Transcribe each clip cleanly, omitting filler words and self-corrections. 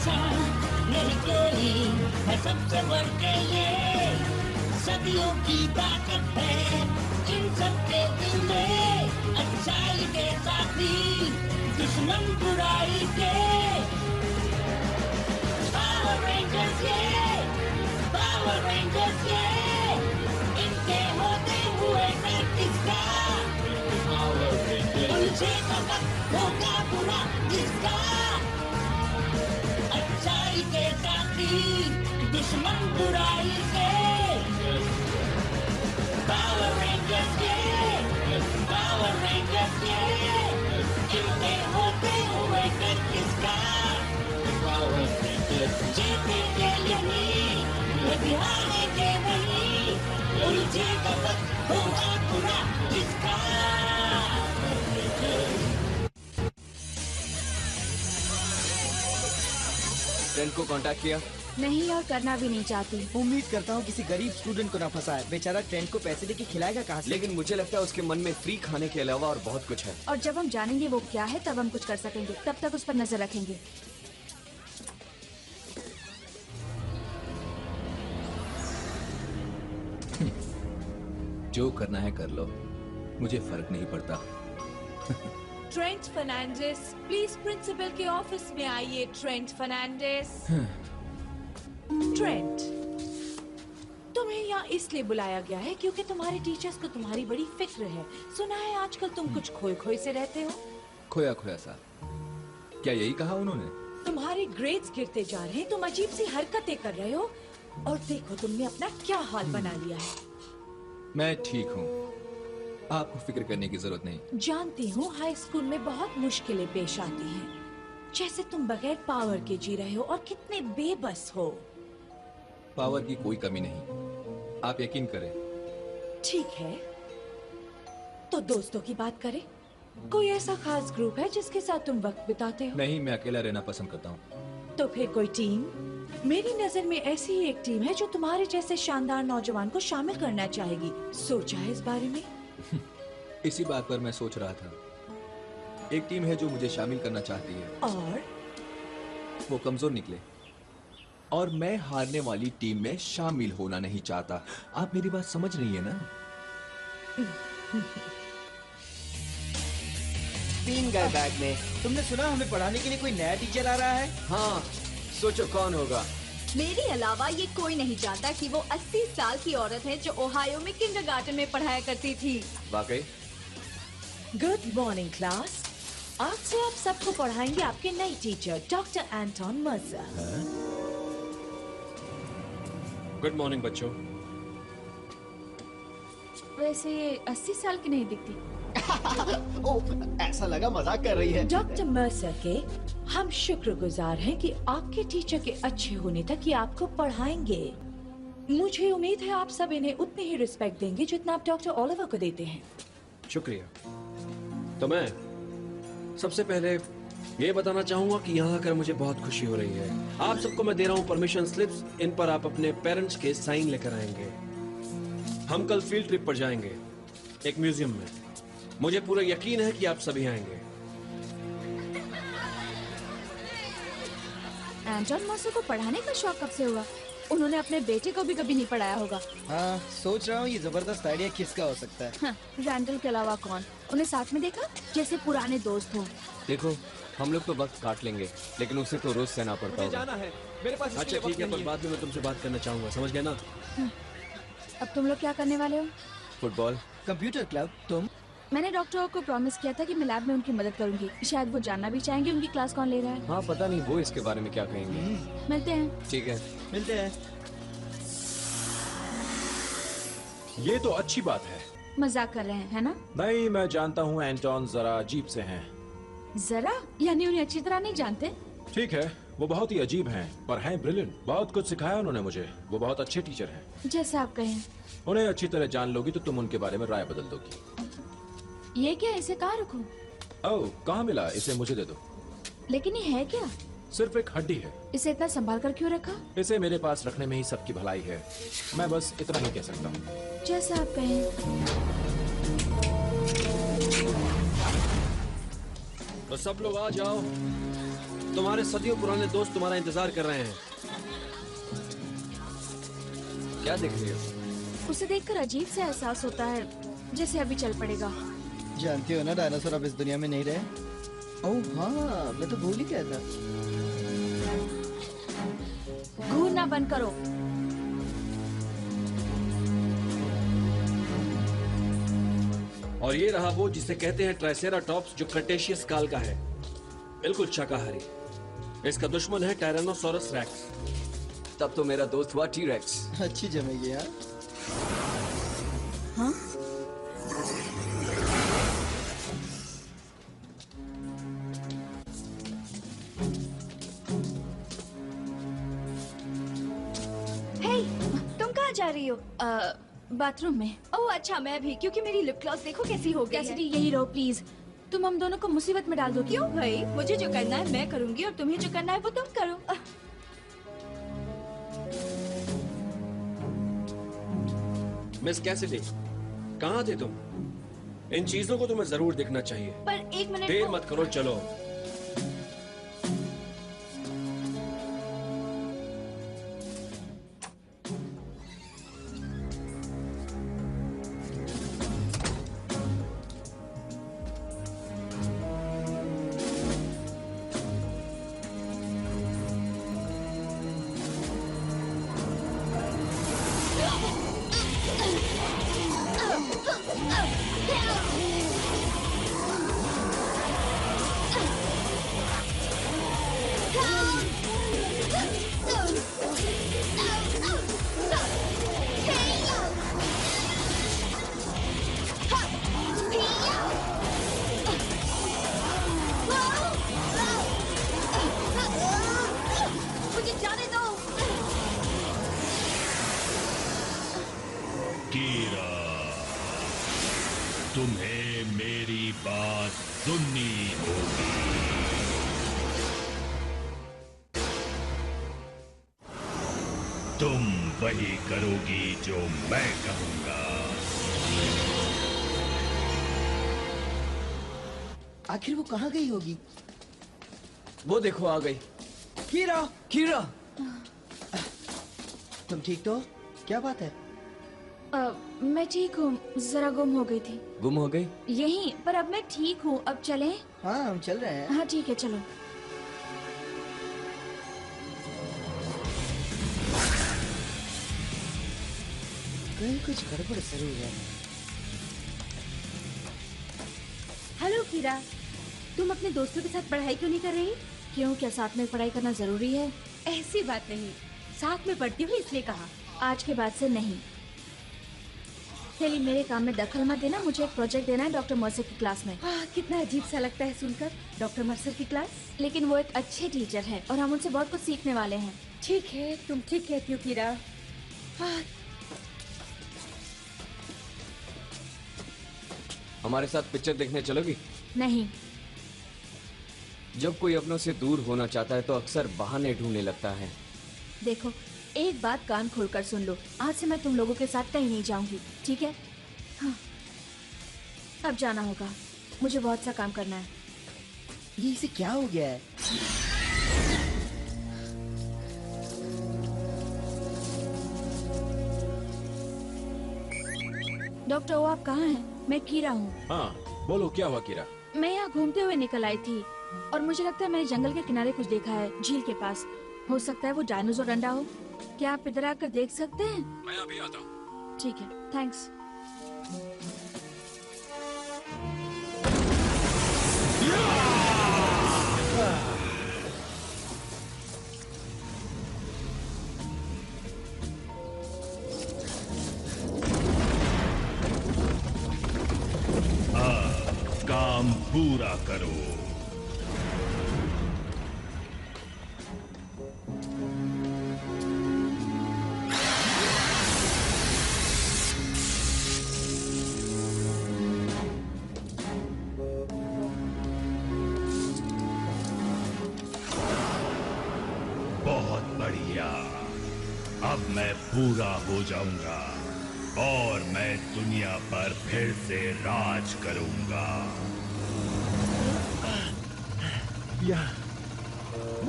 जैसा नहीं कोई है सबसे बढ़ के ये, सदियों की ताकत है इन सबके दिल में, अच्छाई के साथी दुश्मन बुराई के। पावर रेंजर्स ये, पावर रेंजर्स ये, इनके होते हुए डर किसका, उलझेगा वक्त होगा बुरा जिसका, अच्छाई के साथी दुश्मन बुराई के। पावर रेंजर्स ये, पावर रेंजर्स ये, इनके होते हुए डर किसका, जीतेंगे यही यदि हारेंगे नहीं, उलझेगा वक्त होगा बुरा जिसका। ट्रेंट को कांटेक्ट किया? नहीं, और करना भी नहीं चाहती। उम्मीद करता हूँ किसी गरीब स्टूडेंट को ना फंसाए, बेचारा ट्रेंट को पैसे देके खिलाएगा कहाँ से? लेकिन मुझे लगता है उसके मन में फ्री खाने के अलावा और बहुत कुछ है। और जब हम जानेंगे वो क्या है तब हम कुछ कर सकेंगे, तब तक उस पर नजर रखेंगे। जो करना है कर लो, मुझे फर्क नहीं पड़ता। ट्रेंट फर्नांडिस, प्लीज प्रिंसिपल के ऑफिस में आइए। ट्रेंट फर्नांडिस। ट्रेंट, तुम्हें यहाँ इसलिए बुलाया गया है क्योंकि तुम्हारे टीचर्स को तुम्हारी बड़ी फिक्र है। सुना है आजकल तुम कुछ खोए खोए से रहते हो। खोया खोया सा? क्या यही कहा उन्होंने? तुम्हारे ग्रेड्स गिरते जा रहे हैं, तुम अजीब सी हरकतें कर रहे हो, और देखो तुमने अपना क्या हाल बना लिया है। मैं ठीक हूँ, आपको फिक्र करने की जरूरत नहीं। जानती हूँ हाई स्कूल में बहुत मुश्किलें पेश आती हैं, जैसे तुम बगैर पावर के जी रहे हो और कितने बेबस हो। पावर की कोई कमी नहीं, आप यकीन करें। ठीक है, तो दोस्तों की बात करें। कोई ऐसा खास ग्रुप है जिसके साथ तुम वक्त बिताते हो? नहीं, मैं अकेला रहना पसंद करता हूँ। तो फिर कोई टीम? मेरी नजर में ऐसी ही एक टीम है जो तुम्हारे जैसे शानदार नौजवान को शामिल करना चाहेगी। सोचा है इस बारे में? इसी बात पर मैं सोच रहा था। एक टीम है जो मुझे शामिल करना चाहती है, और वो कमजोर निकले, और मैं हारने वाली टीम में शामिल होना नहीं चाहता। आप मेरी बात समझ रही है ना? 3 गए बैग में। तुमने सुना हमें पढ़ाने के लिए कोई नया टीचर आ रहा है? हाँ, सोचो कौन होगा। मेरे अलावा ये कोई नहीं जानता कि वो 80 साल की औरत है जो ओहायो में किंडरगार्टन में पढ़ाया करती थी। वाकई? Good morning class. आज से आप सबको पढ़ाएंगे आपके नए teacher doctor Anton Mercer. Good morning बच्चों। वैसे ये 80 साल की नहीं दिखती। ओह, ऐसा लगा मजाक कर रही है। डॉक्टर मर्सर के हम शुक्रगुजार हैं कि आपके टीचर के अच्छे होने तक ये आपको पढ़ाएंगे। मुझे उम्मीद है आप सब इन्हें उतनी ही रिस्पेक्ट देंगे जितना आप डॉक्टर ओलिवर को देते हैं। शुक्रिया। तो मैं सबसे पहले ये बताना चाहूंगा कि यहाँ आकर मुझे बहुत खुशी हो रही है। आप सबको मैं दे रहा हूँ परमिशन स्लिप्स। इन पर आप अपने पेरेंट्स के साइन लेकर आएंगे। हम कल फील्ड ट्रिप पर जाएंगे, एक म्यूजियम में। मुझे पूरा यकीन है कि आप सभी आएंगे। एंटोन मर्सर को पढ़ाने का शौक कब से हुआ? उन्होंने अपने बेटे को भी कभी नहीं पढ़ाया होगा। हाँ, सोच रहा हूँ ये जबरदस्त आइडिया किसका हो सकता है। हाँ, रैंडल के अलावा कौन? उन्हें साथ में देखा जैसे पुराने दोस्त हो। देखो, हम लोग तो वक्त काट लेंगे, लेकिन उसे तो रोज सहना पड़ता होगा। जाना है मेरे पास। अच्छा ठीक है, पर बाद में मैं तुमसे बात करना चाहूंगा, समझ गए ना? अब तुम लोग क्या करने वाले हो? फुटबॉल। Computer club. तुम? मैंने डॉक्टर को प्रॉमिस किया था कि मैं लैब में उनकी मदद करूंगी। शायद वो जानना भी चाहेंगे उनकी क्लास कौन ले रहा है। हाँ, पता नहीं वो इसके बारे में क्या कहेंगे। मिलते हैं। ठीक है, मिलते हैं। ये तो अच्छी बात है। मजाक कर रहे हैं, है ना? नहीं, मैं जानता हूँ एंटोन जरा अजीब से हैं। जरा? यानी उन्हें अच्छी तरह नहीं जानते? ठीक है, वो बहुत ही अजीब हैं, पर हैं ब्रिलियंट। बहुत कुछ सिखाया उन्होंने मुझे। वो बहुत अच्छे टीचर हैं। जैसा आप कहें। उन्हें अच्छी तरह जान लोगी तो तुम उनके बारे में राय बदल दोगी। ये क्या, इसे कहाँ रखूं? ओह, कहाँ मिला? इसे मुझे दे दो। लेकिन ये है क्या? सिर्फ एक हड्डी है। इसे इतना संभाल कर क्यों रखा? इसे मेरे पास रखने में ही सबकी भलाई है। मैं बस इतना ही कह सकता हूँ। जैसा आप कहें। तो सब लोग आ जाओ। तुम्हारे सदियों पुराने दोस्त तुम्हारा इंतजार कर रहे हैं। क्या देख रही हो? उसे देखकर अजीब सा एहसास होता है, जैसे अभी चल पड़ेगा। जानती हो ना डायनासोर अब इस दुनिया में नहीं रहे। ओह हाँ, मैं तो भूल ही गया था। घूरना बंद करो। और ये रहा वो जिसे कहते हैं ट्राइसेराटॉप्स, जो क्रेटेशियस काल का है, बिल्कुल शाकाहारी। इसका दुश्मन है टायरानोसोरस रेक्स। तब तो मेरा दोस्त हुआ टी-रेक्स। अच्छी जमेगी यार। हाँ? हे, तुम कहाँ जा रही हो? बाथरूम में। ओह अच्छा, मैं भी, क्योंकि मेरी लिप ग्लॉस देखो कैसी हो गई है। कैसिडी यही रहो प्लीज। तुम हम दोनों को मुसीबत में डाल दो। क्यों भाई? मुझे जो करना है मैं करूंगी और तुम्हें जो करना है वो तुम करो। मिस कैसिडी, कहाँ थे तुम? इन चीजों को तुम्हें जरूर देखना चाहिए। पर एक मिनट। देर मत करो, चलो। मुझे जाने दो। कीरा, तुम्हें मेरी बात सुननी होगी। तुम वही करोगी जो मैं कहूंगा। आखिर वो कहाँ गई होगी? वो देखो आ गई। कीरा, कीरा, तुम ठीक तो हो? क्या बात है? मैं ठीक हूँ, जरा गुम हो गई थी। गुम हो गई? यहीं, पर अब मैं ठीक हूँ। अब चलें? हाँ हम चल रहे हैं। हाँ ठीक है, चलो। कहीं कुछ गड़बड़ जरूर है। हेलो कीरा, तुम अपने दोस्तों के साथ पढ़ाई क्यों नहीं कर रही? क्यों, क्या साथ में पढ़ाई करना जरूरी है? ऐसी बात नहीं, साथ में पढ़ती हूँ इसलिए कहा। आज के बाद से नहीं। हेली, मेरे काम में दखल मत देना। मुझे एक प्रोजेक्ट देना है डॉक्टर मर्सर की क्लास में। कितना अजीब सा लगता है सुनकर, डॉक्टर मर्सर की क्लास। लेकिन वो एक अच्छे टीचर है और हम उनसे बहुत कुछ सीखने वाले हैं। ठीक है, तुम ठीक कहती हो कीरा। हमारे साथ पिक्चर देखने चलोगी? नहीं। जब कोई अपनों से दूर होना चाहता है तो अक्सर बहाने ढूंढने लगता है। देखो, एक बात कान खोलकर सुन लो। आज से मैं तुम लोगों के साथ कहीं नहीं जाऊंगी, ठीक है? हाँ। अब जाना होगा, मुझे बहुत सा काम करना है। ये इसे क्या हो गया है? डॉक्टर, वो आप कहाँ हैं? मैं कीरा हूँ। हाँ, बोलो क्या हुआ कीरा? मैं यहाँ घूमते हुए निकल आई थी और मुझे लगता है मैंने जंगल के किनारे कुछ देखा है, झील के पास। हो सकता है वो डायनासोर अंडा हो। क्या आप इधर आकर देख सकते हैं? मैं अभी आता हूँ। ठीक है, थैंक्स। काम पूरा करो। बहुत बढ़िया, अब मैं पूरा हो जाऊंगा और मैं दुनिया पर फिर से राज करूंगा।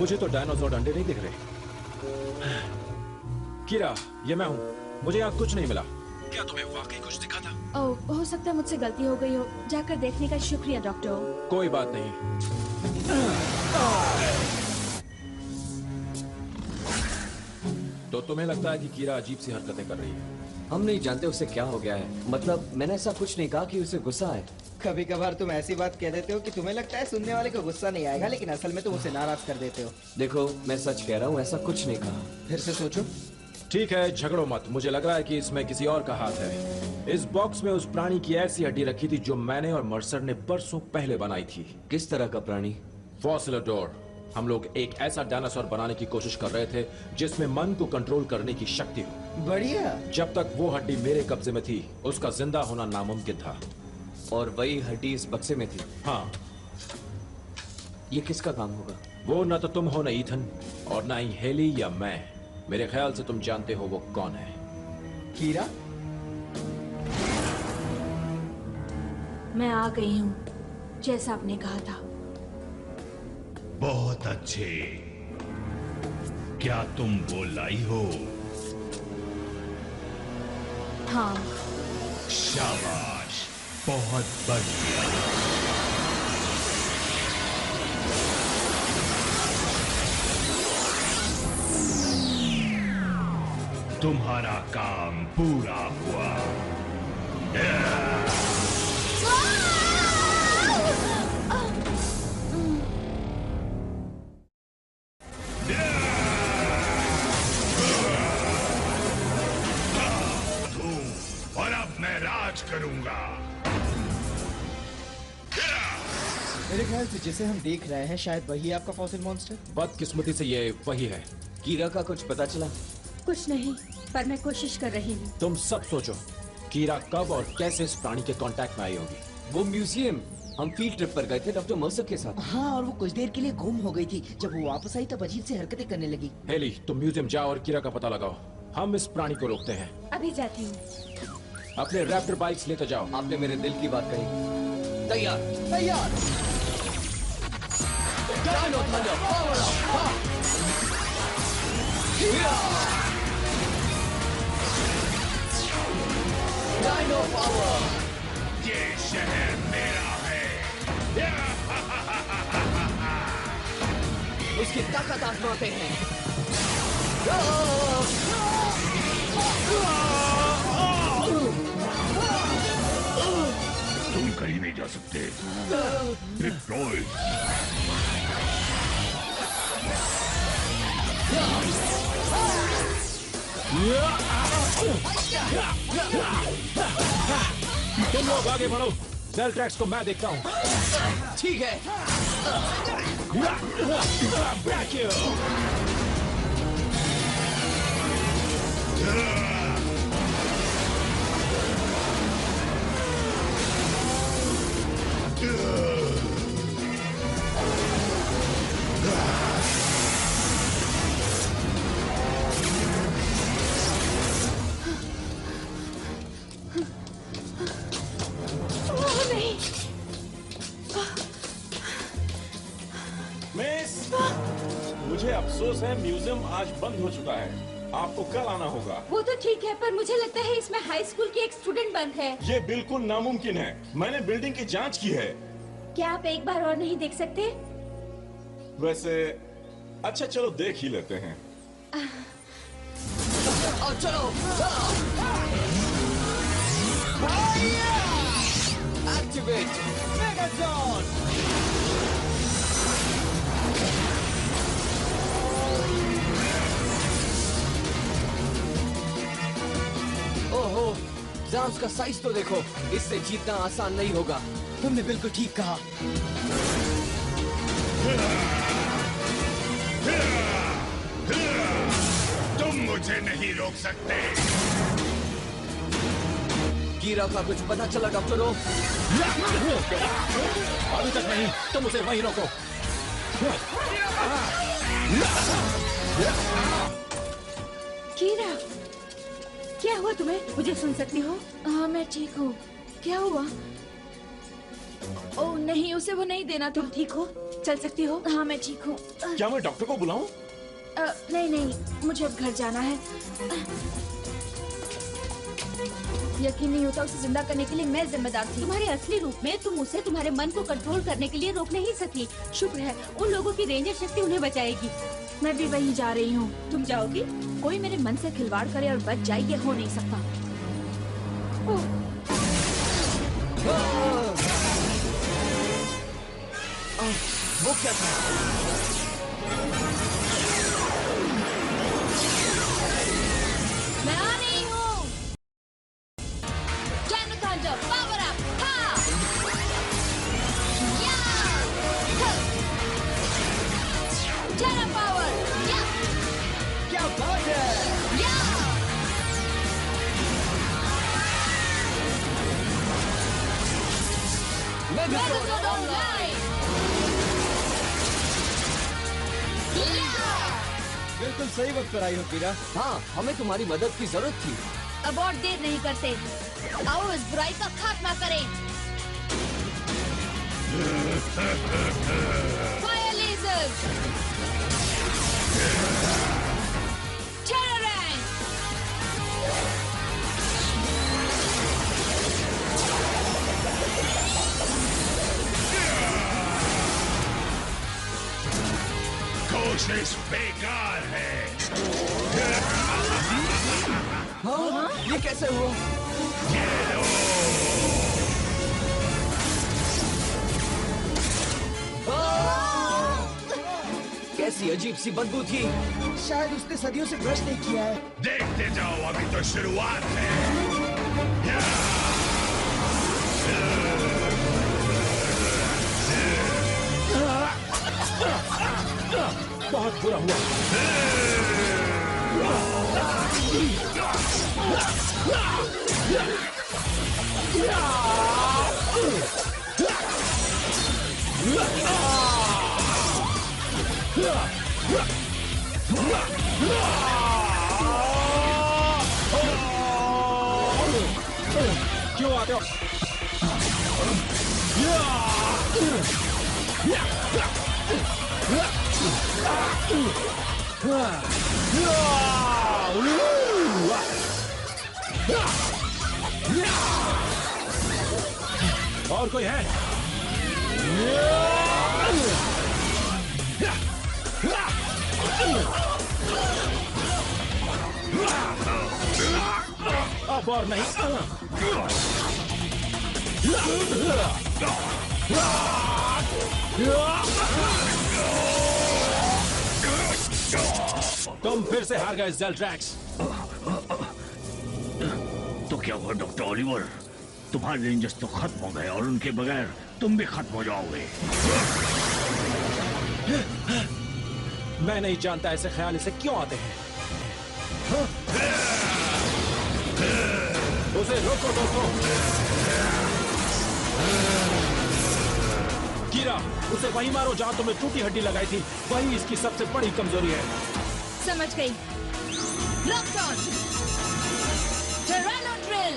मुझे तो डायनासोर अंडे नहीं दिख रहे। कीरा, ये मैं हूँ। मुझे यहाँ कुछ नहीं मिला। क्या तुम्हें वाकई कुछ दिखा था? ओह, हो सकता है मुझसे गलती हो गई हो। जाकर देखने का शुक्रिया डॉक्टर। कोई बात नहीं। तो तुम्हें लगता है कि कीरा अजीब सी हरकतें कर रही है? हम नहीं जानते उसे क्या हो गया है। मतलब मैंने ऐसा कुछ नहीं कहा कि उसे गुस्सा है। कभी कभार तुम ऐसी बात कह देते हो कि तुम्हें लगता है सुनने वाले को गुस्सा नहीं आएगा, लेकिन असल में तुम उसे नाराज कर देते हो। देखो, मैं सच कह रहा हूँ, ऐसा कुछ नहीं कहा। फिर से सोचो। ठीक है, झगड़ो मत। मुझे लग रहा है कि इसमें किसी और का हाथ है। इस बॉक्स में उस प्राणी की ऐसी हड्डी रखी थी जो मैंने और मर्सर ने बरसों पहले बनाई थी। किस तरह का प्राणी? फॉसिलोडोर। हम लोग एक ऐसा डायनासोर बनाने की कोशिश कर रहे थे जिसमें मन को कंट्रोल करने की शक्ति हो। बढ़िया। जब तक वो हड्डी मेरे कब्जे में थी, उसका जिंदा होना नामुमकिन था। और वही हड्डी इस बक्से में थी। हाँ। ये किसका काम होगा? वो न तो तुम हो, न ईथन, और न ही हेली या मैं। मेरे ख्याल से तुम जानते हो वो कौन है। कीरा? मैं आ गई हूँ, जैसा आपने कहा था। बहुत अच्छे। क्या तुम वो लाई हो? हाँ। शाबाश, बहुत बढ़िया। तुम्हारा काम पूरा हुआ। और अब मैं राज करूंगा। मेरे ख्याल से जिसे हम देख रहे हैं शायद वही आपका फॉसिल मॉन्स्टर। बदकिस्मती से ये वही है। कीरा का कुछ पता चला? कुछ नहीं, पर मैं कोशिश कर रही हूँ। तुम सब सोचो, कीरा कब और कैसे इस प्राणी के कांटेक्ट में आई होगी। वो म्यूजियम, हम फील्ड ट्रिप पर गए थे डॉक्टर मर्सर के साथ। हाँ, और वो कुछ देर के लिए गुम हो गई थी। जब वो वापस आई तब अजीब सी हरकतें करने लगी। हेली, तुम म्यूजियम जाओ और कीरा का पता लगाओ। हम इस प्राणी को रोकते हैं। अभी जाती हूँ। अपने रैप्टर बाइक्स लेते जाओ। आपने मेरे दिल की बात कही। तैयार? तैयार। Dino thunder, power up! Dino power! ये शहर मेरा है। उसकी ताकत आजमाते हैं। तुम कहीं नहीं जा सकते। डिप्लॉय। तुम लोग आगे बढ़ो, सेल्ट्रैक्स को मैं देखता हूँ। ठीक है। मुझे अफसोस है, म्यूजियम आज बंद हो चुका है। आपको कल आना होगा। वो तो ठीक है, पर मुझे लगता है इसमें हाई स्कूल की एक स्टूडेंट बंद है। ये बिल्कुल नामुमकिन है। मैंने बिल्डिंग की जांच की है। क्या आप एक बार और नहीं देख सकते? वैसे अच्छा, चलो देख ही लेते हैं। चलो। Activate Megatron. ओहो, जरा उसका साइज तो देखो। इससे जीतना आसान नहीं होगा। तुमने बिल्कुल ठीक कहा। तुम मुझे नहीं रोक सकते। कीरा का कुछ पता चला डॉक्टरों? अभी तक नहीं, तुम उसे वहीं रोको। कीरा, क्या हुआ तुम्हें? मुझे सुन सकती हो? हाँ, मैं ठीक हूँ। क्या हुआ? ओह नहीं, उसे वो नहीं देना। तुम ठीक हो? चल सकती हो? हाँ मैं ठीक हूँ। क्या मैं डॉक्टर को बुलाऊं? नहीं, मुझे अब घर जाना है। यकीन नहीं होता, उसे जिंदा करने के लिए मैं जिम्मेदार थी। तुम्हारे असली रूप में तुम उसे तुम्हारे मन को कंट्रोल करने के लिए रोक नहीं सकी। शुक्र है उन लोगों की रेंजर शक्ति उन्हें बचाएगी। मैं भी वहीं जा रही हूँ। तुम जाओगी? कोई मेरे मन से खिलवाड़ करे और बच जाए, ये हो नहीं सकता। वो क्या था? मैं आ रही हूँ। Channel Thunder, power up, ha! Yeah! Channel power, yeah! क्या बात है? Yeah! Megazord online! Yeah! बिल्कुल सही वक्त पर आई हो कीरा। हाँ, हमें तुम्हारी मदद की जरूरत थी। अब और देर नहीं करते, आओ इस बुराई का खात्मा करें। फायर लेजर्स, टेररैंक, कोशिश बेकार है। हाँ? ये कैसे हुआ? कैसी अजीब सी बदबू थी। शायद उसने सदियों से ब्रश नहीं किया है। देखते जाओ, अभी तो शुरुआत है। बहुत बुरा हुआ। क्यों आते हो? और कोई है? अब और नहीं। तुम फिर से हार गए ज़ेल्ड्रैक्स। तो क्या हुआ डॉक्टर ओलिवर? तुम्हारे रेंजर्स तो खत्म हो गए और उनके बगैर तुम भी खत्म हो जाओगे। मैं नहीं जानता ऐसे ख्याल इसे क्यों आते हैं। उसे रोको दोस्तों। कीरा, उसे वहीं मारो जहां तुमने टूटी हड्डी लगाई थी। वही इसकी सबसे बड़ी कमजोरी है। समझ गई। Lock on, Terrano drill.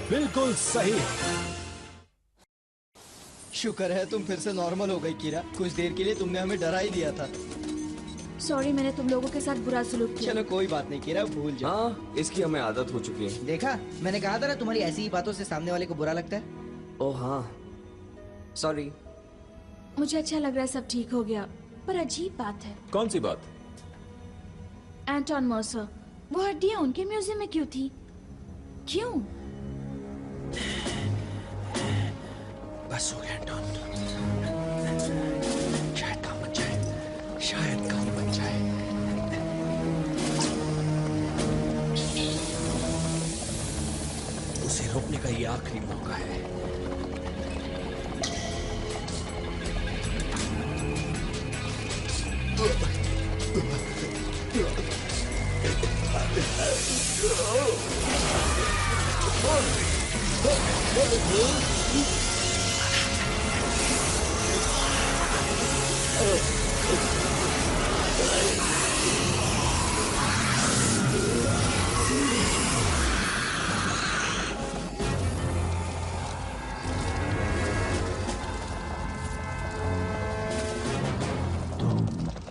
बिल्कुल सही। शुक्र है तुम फिर से नॉर्मल हो गई कीरा। कुछ देर के लिए तुमने हमें डरा ही दिया था। सॉरी, मैंने तुम लोगों के साथ बुरा सलूक किया। चलो कोई बात नहीं कीरा, भूल जाओ। हाँ, इसकी हमें आदत हो चुकी है। देखा, मैंने कहा था ना तुम्हारी ऐसी ही बातों से सामने वाले को बुरा लगता है। ओह हाँ, सॉरी। मुझे अच्छा लग रहा है सब ठीक हो गया, पर अजीब बात है। कौन सी बात? एंटोन मर्सर, वो हड्डियां उनके म्यूजियम में क्यों थी? क्यों? बस हो गया एंटोन। शायद काम बन जाए, शायद काम बन जाए। उसे रोकने का ये आखिरी मौका है।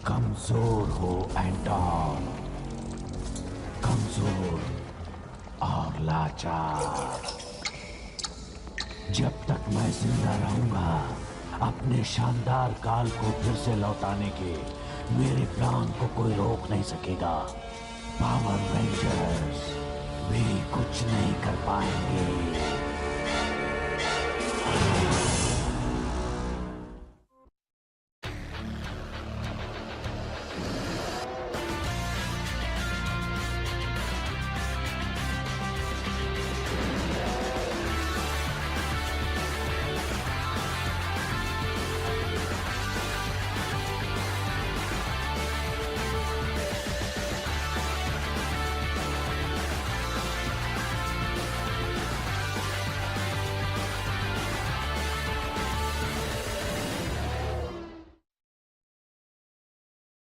कमजोर हो एंटॉन, कमजोर और लाचार। जब तक मैं जिंदा रहूंगा अपने शानदार काल को फिर से लौटाने के मेरे प्लान को कोई रोक नहीं सकेगा। पावर रेंजर्स भी कुछ नहीं कर पाएंगे।